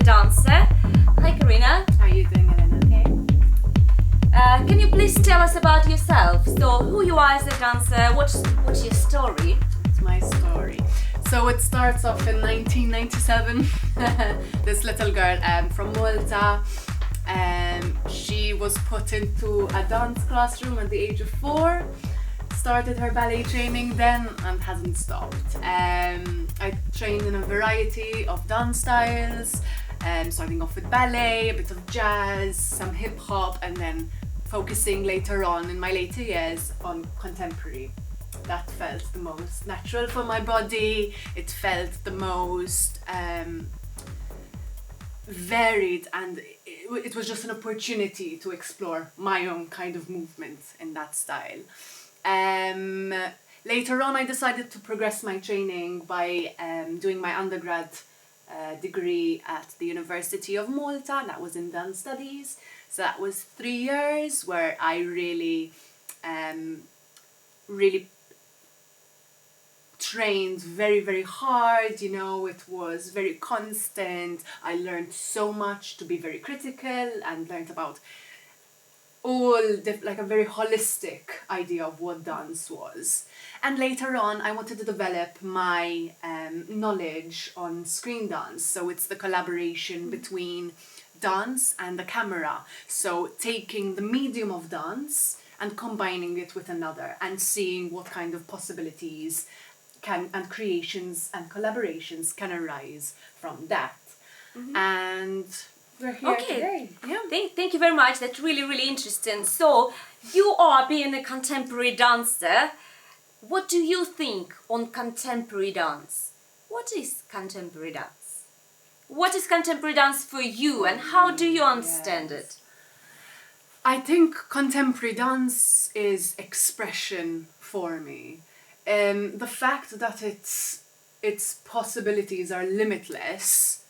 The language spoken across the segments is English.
dancer. Hi Corinna. How are you doing, Elena? Okay. Can you please tell us about yourself? So, who you are as a dancer? What's your story? It's my story. So it starts off in 1997. This little girl from Malta. She was put into a dance classroom at the age of 4. Started her ballet training then and hasn't stopped. I trained in a variety of dance styles, starting off with ballet, a bit of jazz, some hip hop, and then focusing later on in my later years on contemporary. That felt the most natural for my body. It felt the most varied, and it was just an opportunity to explore my own kind of movement in that style. Later on, I decided to progress my training by doing my undergrad degree at the University of Malta. That was in dance studies. So that was 3 years where I really trained very, very hard. You know, it was very constant. I learned so much to be very critical and learned about like a very holistic idea of what dance was. And later on, I wanted to develop my knowledge on screen dance. So it's the collaboration between dance and the camera. So taking the medium of dance and combining it with another and seeing what kind of possibilities and creations and collaborations can arise from that. Mm-hmm. And we're here today. Yeah. Thank you very much. That's really, really interesting. So, you are being a contemporary dancer. What do you think on contemporary dance? What is contemporary dance? What is contemporary dance for you, and how do you understand it? I think contemporary dance is expression for me. The fact that its possibilities are limitless,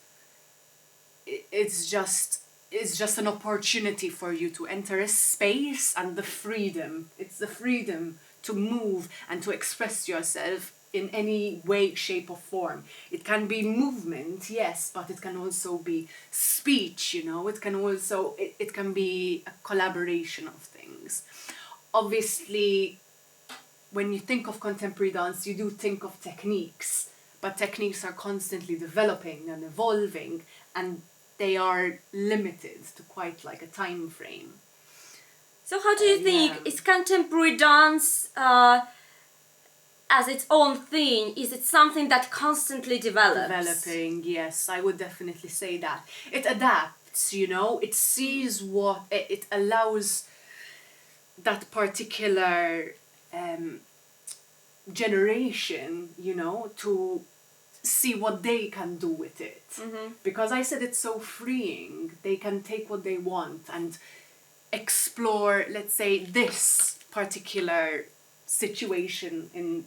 it's just an opportunity for you to enter a space, and the freedom. It's the freedom to move and to express yourself in any way, shape or form. It can be movement, yes, but it can also be speech, you know. It can also, it can be a collaboration of things. Obviously, when you think of contemporary dance, you do think of techniques, but techniques are constantly developing and evolving, and they are limited to quite like a time frame. So how do you think, is contemporary dance as its own thing, is it something that constantly develops? Developing, yes, I would definitely say that. It adapts, you know, it sees what, it allows that particular generation, you know, to see what they can do with it. Mm-hmm. Because I said it's so freeing. They can take what they want and explore, let's say, this particular situation in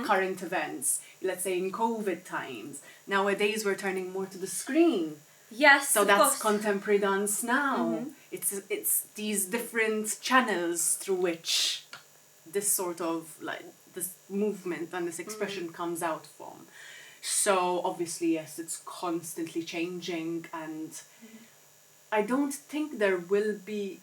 current events. Let's say in COVID times. Nowadays we're turning more to the screen. Yes, so of that's course. Contemporary dance now. Mm-hmm. It's these different channels through which this sort of like this movement and this expression comes out from. So obviously, yes, it's constantly changing, and I don't think there will be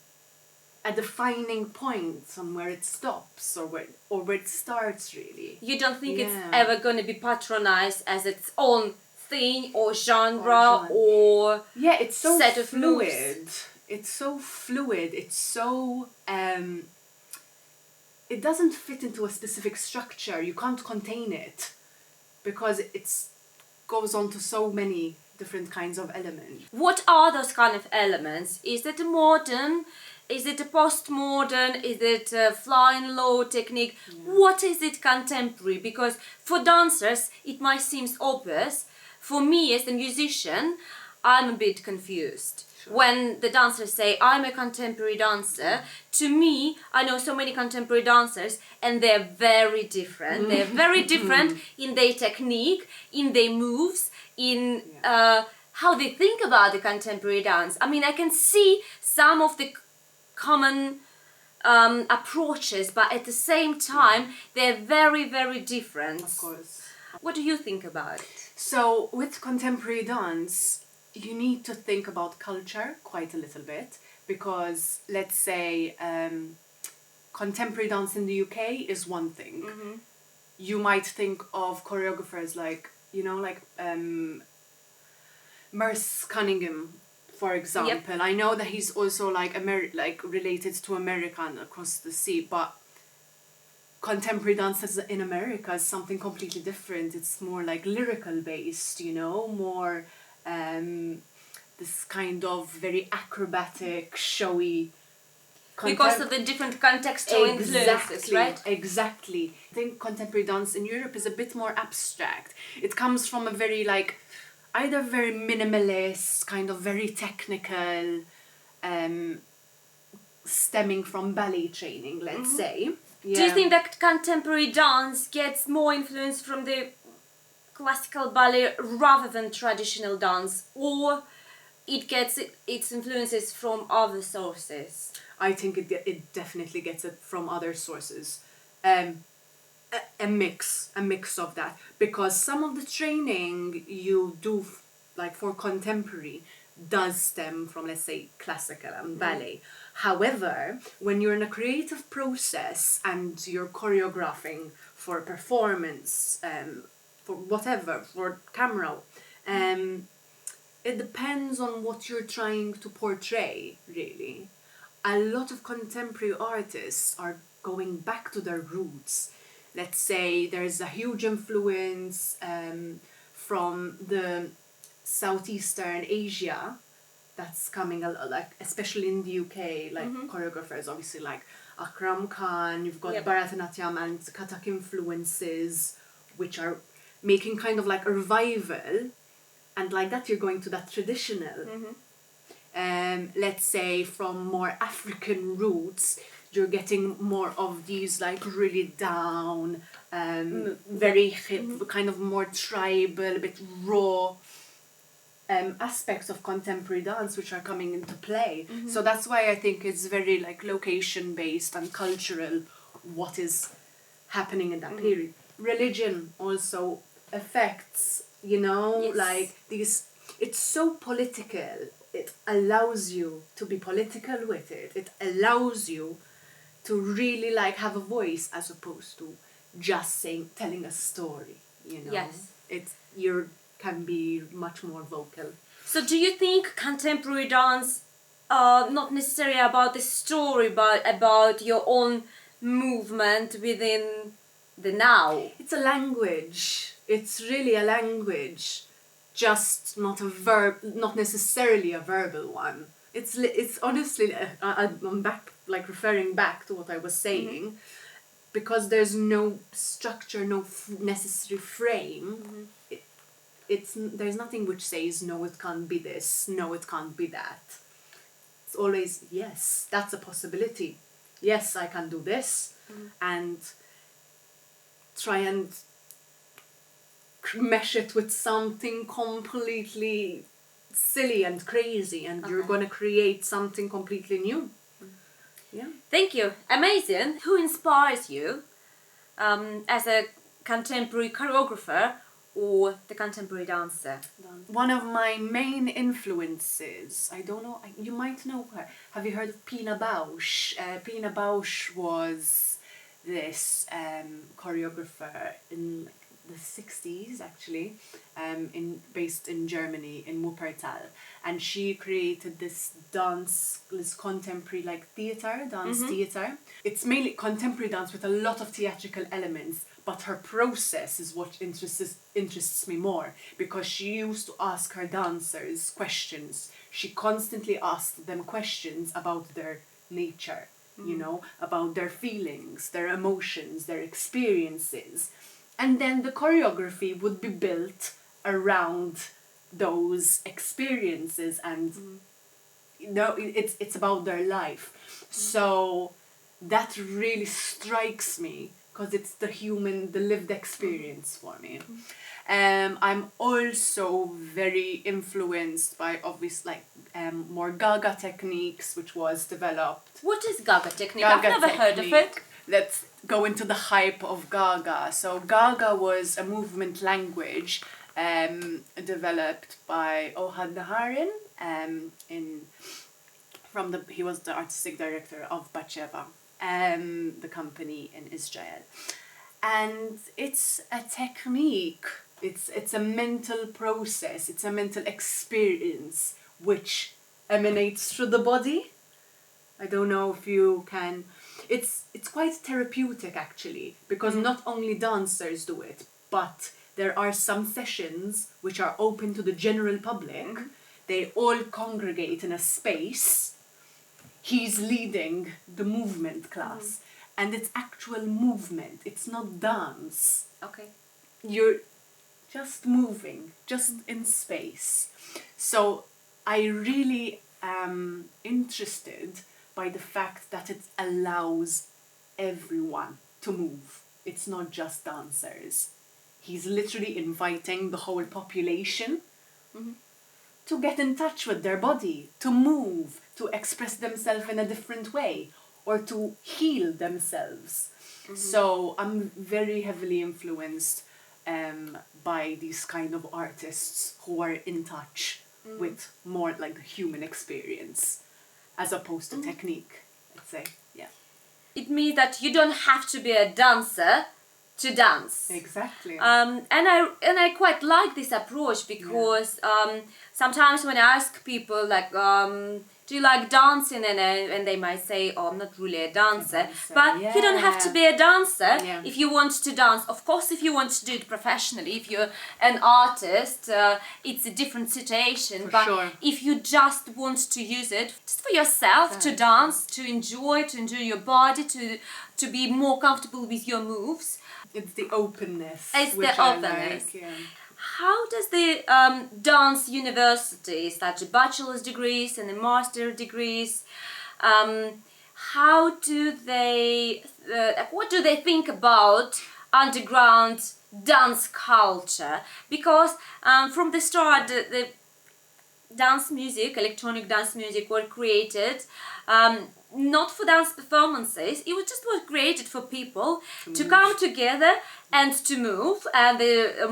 a defining point on where it stops or where it starts, really. You don't think it's ever going to be patronized as its own thing or genre or it's so set of fluid. moves? It's so fluid. It's so it doesn't fit into a specific structure. You can't contain it because it goes on to so many different kinds of elements. What are those kind of elements? Is it a modern? Is it a postmodern? Is it a flying low technique? What is it contemporary? Because for dancers, it might seem obvious. For me as a musician, I'm a bit confused. Sure. When the dancers say, I'm a contemporary dancer, to me, I know so many contemporary dancers and they're very different. They're very different in their technique, in their moves, in how they think about the contemporary dance. I mean, I can see some of the common approaches, but at the same time, they're very, very different. Of course. What do you think about it? So with contemporary dance, you need to think about culture quite a little bit, because let's say contemporary dance in the UK is one thing. You might think of choreographers like, Merce Cunningham, for example. Yep. I know that he's also like related to America and across the sea, but contemporary dance in America is something completely different. It's more like lyrical based, more this kind of very acrobatic, showy. Because of the different contextual influences, right? Exactly. I think contemporary dance in Europe is a bit more abstract. It comes from a very either very minimalist, kind of very technical, stemming from ballet training, let's say. Yeah. Do you think that contemporary dance gets more influence from the classical ballet rather than traditional dance, or it gets its influences from other sources? I think it definitely gets it from other sources. A mix of that, because some of the training you do for contemporary does stem from, let's say, classical and ballet. However, when you're in a creative process and you're choreographing for performance, for whatever, for camera, it depends on what you're trying to portray, really. A lot of contemporary artists are going back to their roots. Let's say there's a huge influence from the Southeastern Asia that's coming a lot, especially in the UK, choreographers, obviously, like Akram Khan, you've got Bharatanatyam and Kathak influences, which are making kind of like a revival, and like that you're going to that traditional. Let's say from more African roots, you're getting more of these really down, very kind of more tribal, a bit raw aspects of contemporary dance which are coming into play. So that's why I think it's very location based and cultural what is happening in that period. Religion also affects, these, it's so political. It allows you to be political with it. It allows you to really have a voice as opposed to just telling a story, Yes. You can be much more vocal. So do you think contemporary dance not necessarily about the story but about your own movement within the now? It's a language. It's really a language, just not not necessarily a verbal one. It's honestly, I'm back, referring back to what I was saying, because there's no structure, no necessary frame. There's nothing which says no, it can't be this, no, it can't be that. It's always yes, that's a possibility. Yes, I can do this, and try and mesh it with something completely silly and crazy, and you're going to create something completely new. Yeah. Thank you. Amazing. Who inspires you as a contemporary choreographer or the contemporary dancer? One of my main influences, I don't know, you might know her. Have you heard of Pina Bausch? Pina Bausch was this choreographer in the 60s, actually, based in Germany, in Wuppertal, and she created this contemporary dance theatre. It's mainly contemporary dance with a lot of theatrical elements, but her process is what interests me more, because she used to ask her dancers questions. She constantly asked them questions about their nature, about their feelings, their emotions, their experiences. And then the choreography would be built around those experiences, and it's about their life. So that really strikes me, because it's the lived experience for me. I'm also very influenced by more Gaga techniques, which was developed. What is Gaga technique? I've never heard of it. Let's go into the hype of Gaga. So Gaga was a movement language developed by Ohad Naharin. He was the artistic director of Batsheva, the company in Israel. And it's a technique, it's a mental process, it's a mental experience which emanates through the body. I don't know if you can... It's quite therapeutic actually, because not only dancers do it, but there are some sessions which are open to the general public. They all congregate in a space. He's leading the movement class. And it's actual movement, it's not dance. Okay. You're just moving, just in space. So I really am interested by the fact that it allows everyone to move. It's not just dancers. He's literally inviting the whole population to get in touch with their body, to move, to express themselves in a different way, or to heal themselves. So I'm very heavily influenced by these kind of artists who are in touch with more like the human experience as opposed to technique, let's say. Yeah. It means that you don't have to be a dancer to dance. Exactly. And I quite like this approach because sometimes when I ask people like, do you like dancing? And they might say, oh, I'm not really a dancer. But you don't have to be a dancer if you want to dance. Of course, if you want to do it professionally, if you're an artist, it's a different situation. But if you just want to use it just for yourself, to dance, to enjoy your body, to be more comfortable with your moves. It's the openness. It's which the openness. I like, How does the dance universities, such as bachelor's degrees and the master degrees, how do they, what do they think about underground dance culture? Because from the start, the dance music, electronic dance music, were created not for dance performances. It was created for people to come together and to move, and the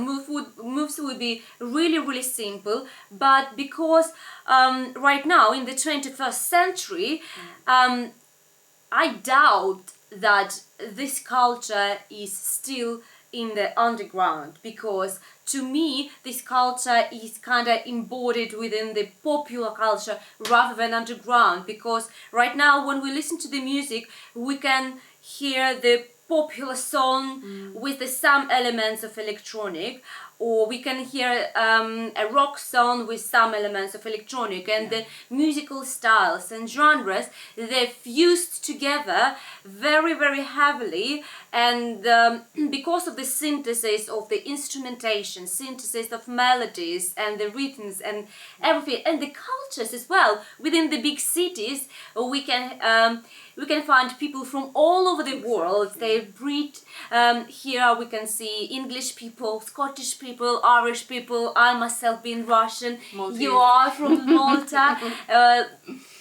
moves would be really, really simple. But because right now in the 21st century, I doubt that this culture is still in the underground, because to me this culture is kind of embodied within the popular culture rather than underground, because right now when we listen to the music we can hear the popular song with some elements of electronic, or we can hear a rock song with some elements of electronic, and the musical styles and genres, they're fused together very, very heavily, and because of the synthesis of the instrumentation, synthesis of melodies and the rhythms and everything, and the cultures as well, within the big cities, we can find people from all over the world. They breed here. We can see English people, Scottish people, Irish people. I myself being Russian. Maltese. You are from Malta.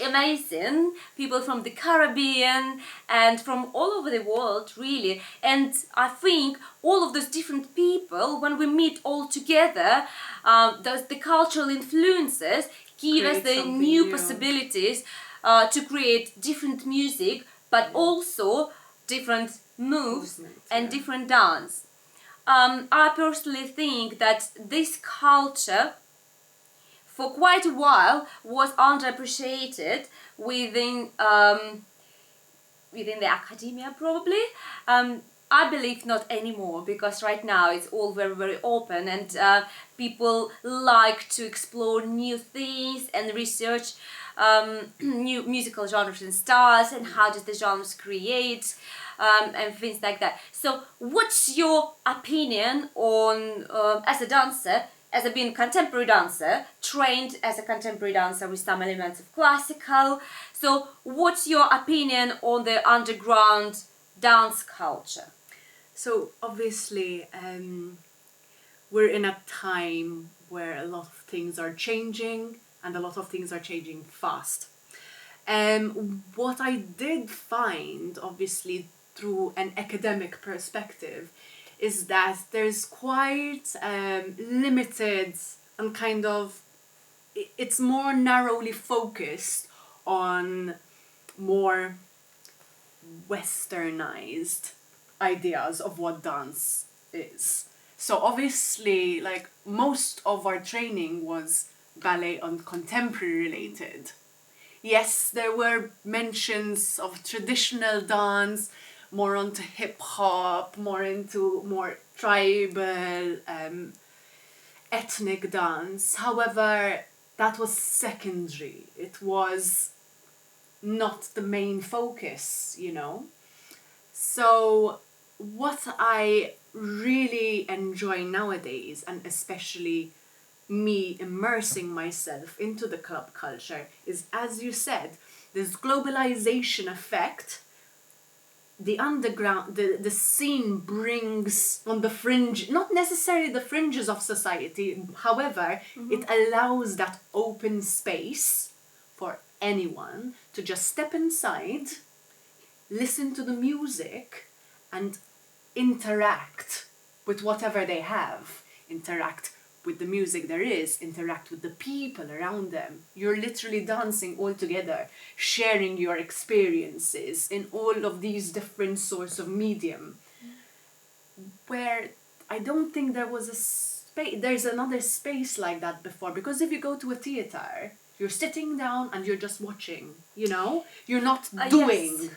Amazing people from the Caribbean and from all over the world, really. And I think all of those different people, when we meet all together, the cultural influences give us the new possibilities to create different music, but also different moves and different dance. I personally think that this culture for quite a while was underappreciated within the academia, probably. I believe not anymore, because right now it's all very, very open, and people like to explore new things and research new musical genres and styles, and how does the genres create and things like that. So what's your opinion on, as a dancer, as a being contemporary dancer, trained as a contemporary dancer with some elements of classical, so what's your opinion on the underground dance culture? So obviously we're in a time where a lot of things are changing, and a lot of things are changing fast. What I did find, obviously through an academic perspective, is that there's quite limited and kind of, it's more narrowly focused on more westernized ideas of what dance is. So obviously, like, most of our training was ballet and contemporary related. Yes, there were mentions of traditional dance, more onto hip hop, more into more tribal, ethnic dance. However, that was secondary. It was not the main focus, you know? So, what I really enjoy nowadays, and especially me immersing myself into the club culture, is, as you said, this globalization effect. The underground, the scene brings on the fringe, not necessarily the fringes of society, however, it allows that open space for anyone to just step inside, listen to the music, and interact with whatever they have. Interact with the music there is, interact with the people around them. You're literally dancing all together, sharing your experiences in all of these different sorts of medium. Where I don't think there was a space, there's another space like that before. Because if you go to a theatre, you're sitting down and you're just watching, you know? You're not doing.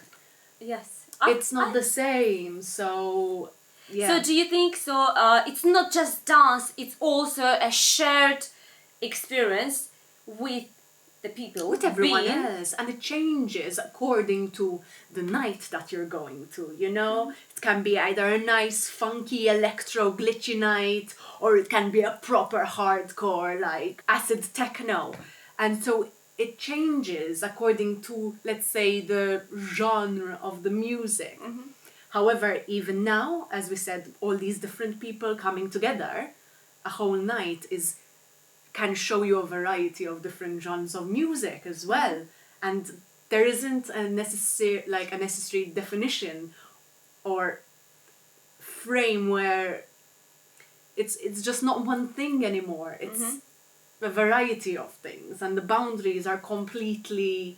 Yes. It's not the same, so... Yeah. So do you think so? It's not just dance; it's also a shared experience with the people, with everyone else, and it changes according to the night that you're going to. You know, it can be either a nice, funky, electro, glitchy night, or it can be a proper hardcore, like acid techno, and so it changes according to, let's say, the genre of the music. However, even now, as we said, all these different people coming together, a whole night can show you a variety of different genres of music as well. And there isn't a necessary definition or frame where it's just not one thing anymore. It's a variety of things, and the boundaries are completely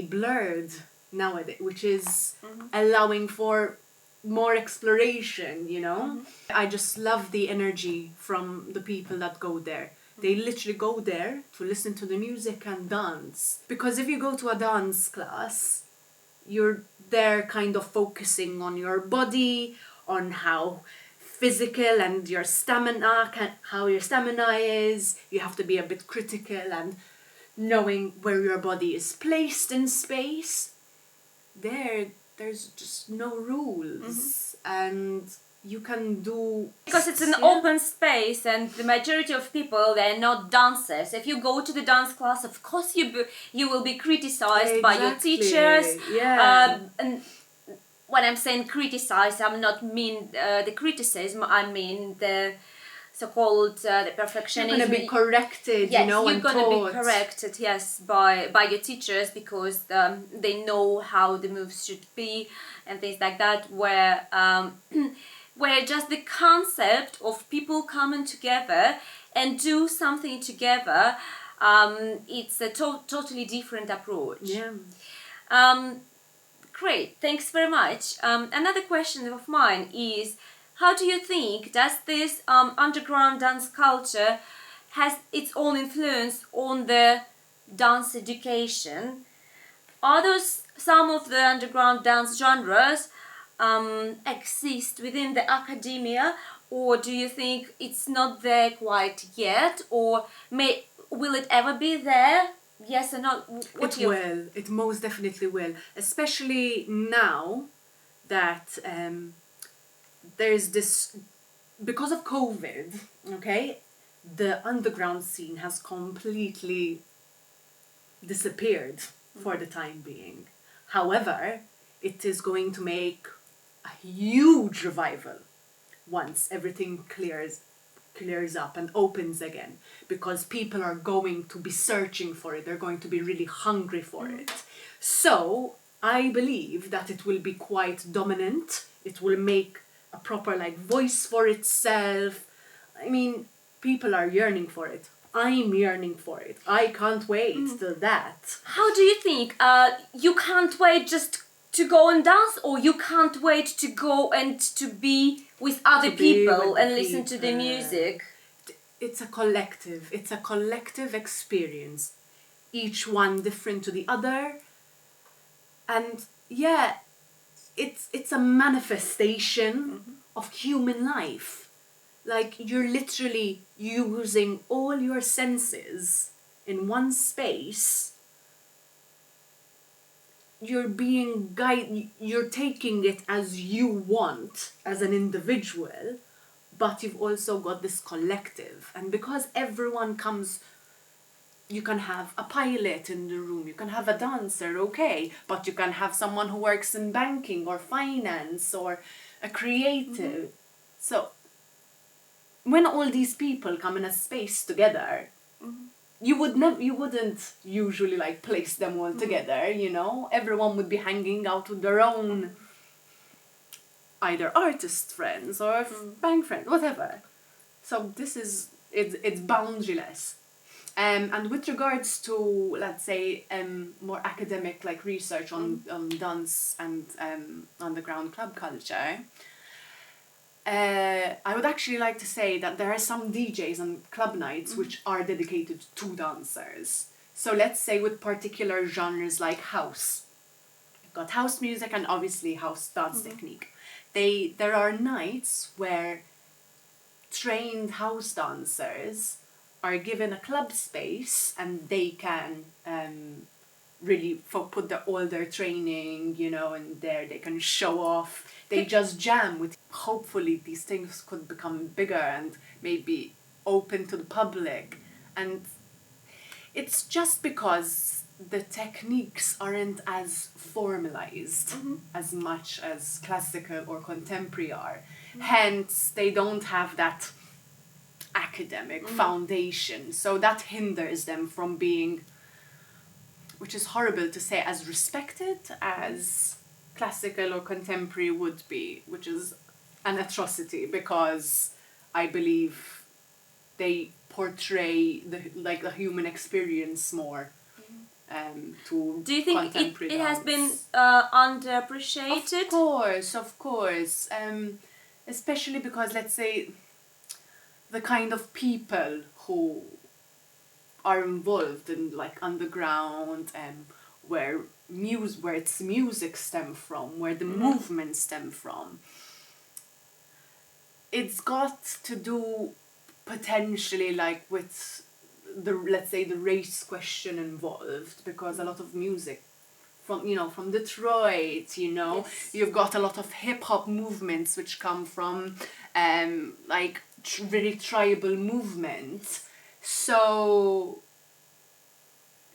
blurred nowadays, which is allowing for more exploration, you know? I just love the energy from the people that go there. They literally go there to listen to the music and dance. Because if you go to a dance class, you're there kind of focusing on your body, on how physical and your stamina, how your stamina is. You have to be a bit critical and knowing where your body is placed in space. There's just no rules, and you can do... Because it's an open space, and the majority of people, they're not dancers. If you go to the dance class, of course you will be criticized by your teachers. And when I'm saying criticize, I'm not mean the criticism, I mean the so-called the perfectionism. You're going to be corrected, yes, you know, you're going to be corrected, yes, by your teachers, because they know how the moves should be and things like that, where where just the concept of people coming together and do something together, it's a totally different approach. Yeah. Great, thanks very much. Another question of mine is, how do you think does this underground dance culture has its own influence on the dance education? Are those some of the underground dance genres exist within the academia, or do you think it's not there quite yet, or will it ever be there? Yes or no? It most definitely will, especially now that there's this, because of COVID, okay, the underground scene has completely disappeared for the time being. However, it is going to make a huge revival once everything clears up and opens again, because people are going to be searching for it. They're going to be really hungry for it. So I believe that it will be quite dominant it will make a proper like voice for itself. I mean, people are yearning for it. I'm yearning for it. I can't wait till that. How do you think? You can't wait just to go and dance, or you can't wait to go and to be with other To be people with the and listen to the people. music? It's a collective. It's a collective experience. Each one different to the other. And yeah, it's a manifestation of human life. Like, you're literally using all your senses in one space. You're being guided, you're taking it as you want as an individual, but you've also got this collective. And because everyone comes, you can have a pilot in the room, you can have a dancer, okay, but you can have someone who works in banking or finance or a creative. So when all these people come in a space together, you wouldn't usually like place them all together, you know. Everyone would be hanging out with their own either artist friends or bank friends, whatever. So this is it's boundaryless. And with regards to, let's say, more academic like research on dance and underground club culture, I would actually like to say that there are some DJs on club nights which are dedicated to dancers. So let's say with particular genres like house. You've got house music and obviously house dance technique. There are nights where trained house dancers are given a club space and they can really put all their training, you know, in there. They can show off. They just jam with. Hopefully these things could become bigger and maybe open to the public. And it's just because the techniques aren't as formalized as much as classical or contemporary are. Hence, they don't have that academic foundation. So that hinders them from being, which is horrible to say, as respected as classical or contemporary would be, which is an atrocity because I believe they portray the human experience more to Do you think contemporary it has been dance. underappreciated? Of course. Especially because, let's say, the kind of people who are involved in like underground where its music stem from, where the movement stem from. It's got to do potentially like with the, let's say, the race question involved, because a lot of music from Detroit, Yes. you've got a lot of hip hop movements which come from like very tribal movements. So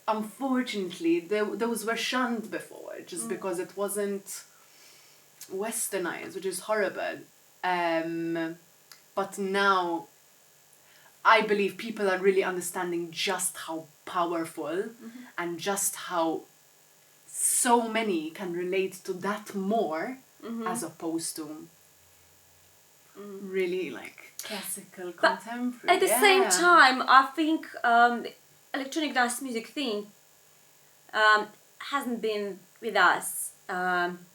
unfortunately those were shunned before just because it wasn't westernized, which is horrible. But now I believe people are really understanding just how powerful and just how so many can relate to that more as opposed to really like classical, contemporary. At the same time, I think electronic dance music thing hasn't been with us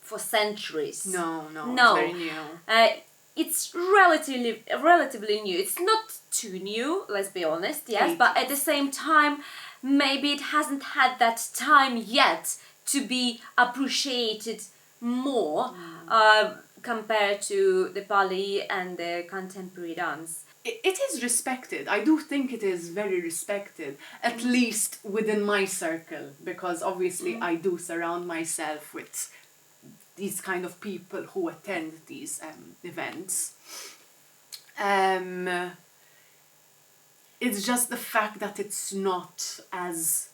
for centuries. No, No. it's very new. It's relatively new. It's not too new, let's be honest, yes, but at the same time, maybe it hasn't had that time yet to be appreciated more compared to the Bali and the contemporary dance. It is respected. I do think it is very respected, at least within my circle, because obviously I do surround myself with these kind of people who attend these events. It's just the fact that it's not as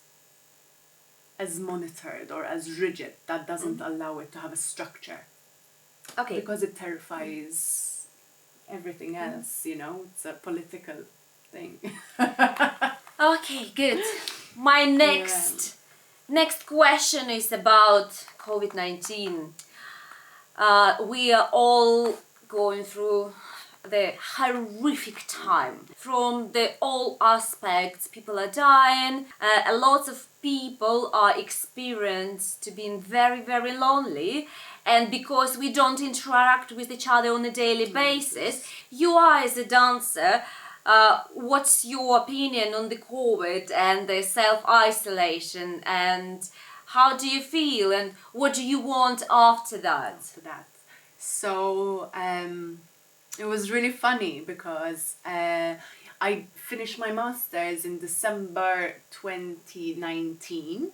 monitored or as rigid that doesn't allow it to have a structure. Okay. Because it terrifies everything else, it's a political thing. Okay, good. My next question is about COVID-19. We are all going through the horrific time from the all aspects. People are dying, a lot of people are experienced to being very, very lonely, and because we don't interact with each other on a daily basis, you are as a dancer, what's your opinion on the COVID and the self-isolation, and how do you feel, and what do you want after that? So it was really funny because I finished my master's in December 2019.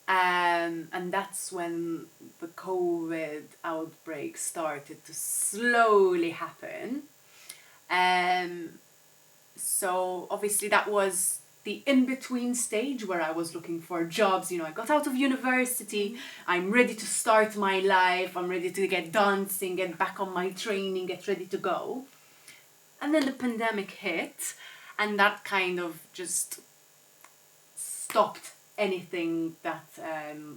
And that's when the COVID outbreak started to slowly happen. So obviously that was the in-between stage where I was looking for jobs. You know, I got out of university, I'm ready to start my life, I'm ready to get dancing, get back on my training, get ready to go. And then the pandemic hit, and that kind of just stopped anything that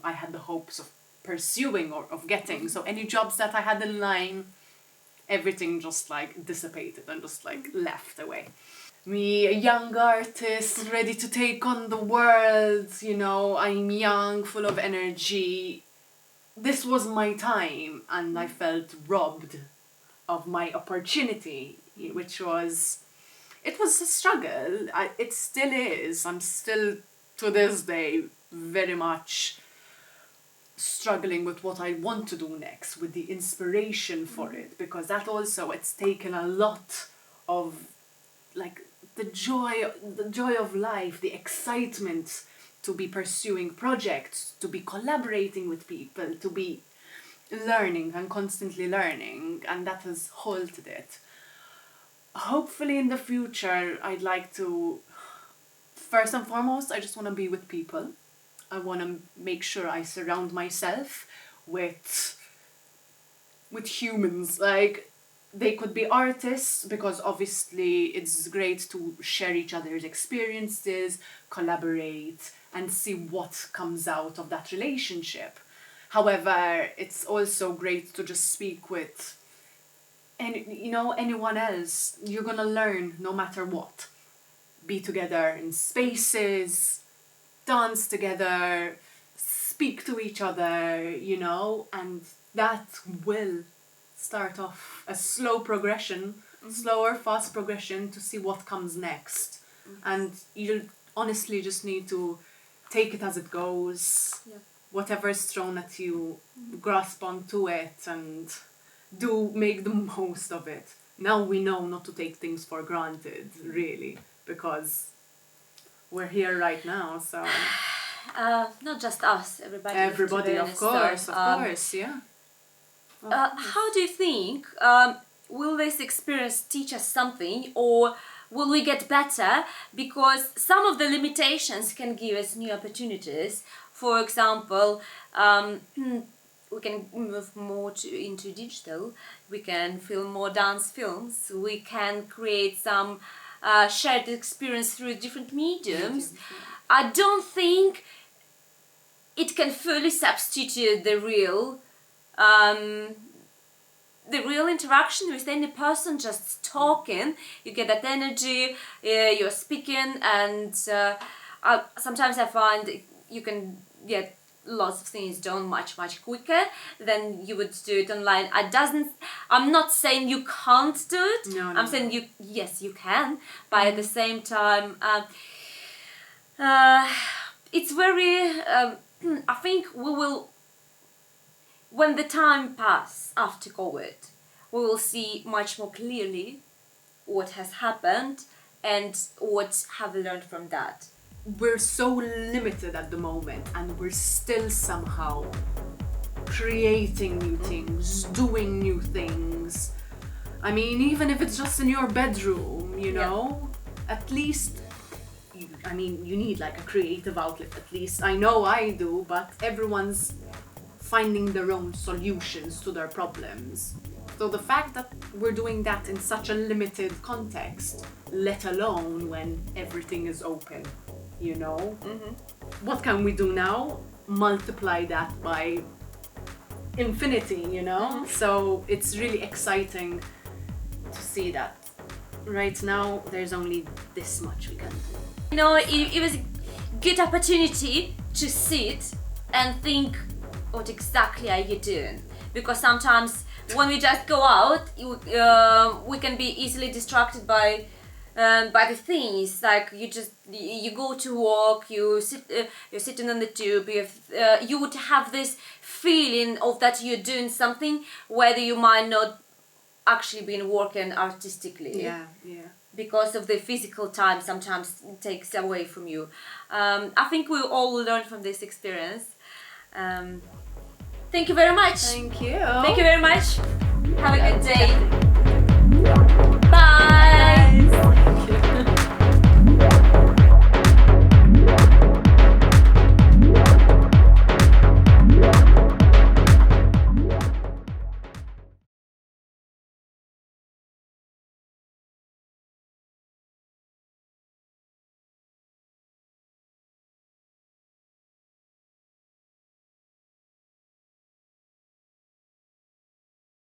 I had the hopes of pursuing or of getting. So any jobs that I had in line, everything just like dissipated and just like left away. Me, a young artist, ready to take on the world, you know, I'm young, full of energy. This was my time, and I felt robbed of my opportunity, which was, it was a struggle. It still is. I'm still, to this day, very much struggling with what I want to do next, with the inspiration for it, because that also, it's taken a lot of like the joy of life, the excitement to be pursuing projects, to be collaborating with people, to be learning and constantly learning, and that has halted it. Hopefully in the future, I'd like to, first and foremost, I just want to be with people. I want to make sure I surround myself with humans. Like, they could be artists, because obviously it's great to share each other's experiences, collaborate, and see what comes out of that relationship. However, it's also great to just speak with anyone else. You're gonna learn no matter what. Be together in spaces, dance together, speak to each other, and that will start off a slow progression, slower, fast progression to see what comes next. And you'll honestly just need to take it as it goes. Yeah. Whatever is thrown at you, grasp onto it and do make the most of it. Now we know not to take things for granted, really, because we're here right now, so... Not just us, everybody. Everybody, of course, yeah. How do you think, will this experience teach us something, or will we get better? Because some of the limitations can give us new opportunities. For example, we can move more into digital, we can film more dance films, we can create some shared experience through different mediums. I don't think it can fully substitute the real interaction with any person, just talking. You get that energy, you're speaking, and sometimes I find you can get lots of things done much quicker than you would do it online. I'm not saying you can't do it. No, I'm saying yes, you can, but at the same time, it's very. I think we will. When the time passes after COVID, we will see much more clearly what has happened and what have we learned from that. We're so limited at the moment, and we're still somehow creating new things, doing new things. I mean, even if it's just in your bedroom, at least, you need like a creative outlet, at least. I know I do, but everyone's finding their own solutions to their problems. So the fact that we're doing that in such a limited context, let alone when everything is open, What can we do now? Multiply that by infinity, you know? So it's really exciting to see that right now there's only this much we can do. You know, it was a good opportunity to sit and think what exactly are you doing, because sometimes when we just go out we can be easily distracted by the things, like you go to work, you're sitting on the tube, you would have this feeling of that you're doing something whether you might not actually been working artistically. Yeah. Because of the physical time sometimes it takes away from you. I think we all learn from this experience. Thank you very much. Thank you. Thank you very much. Have a good day.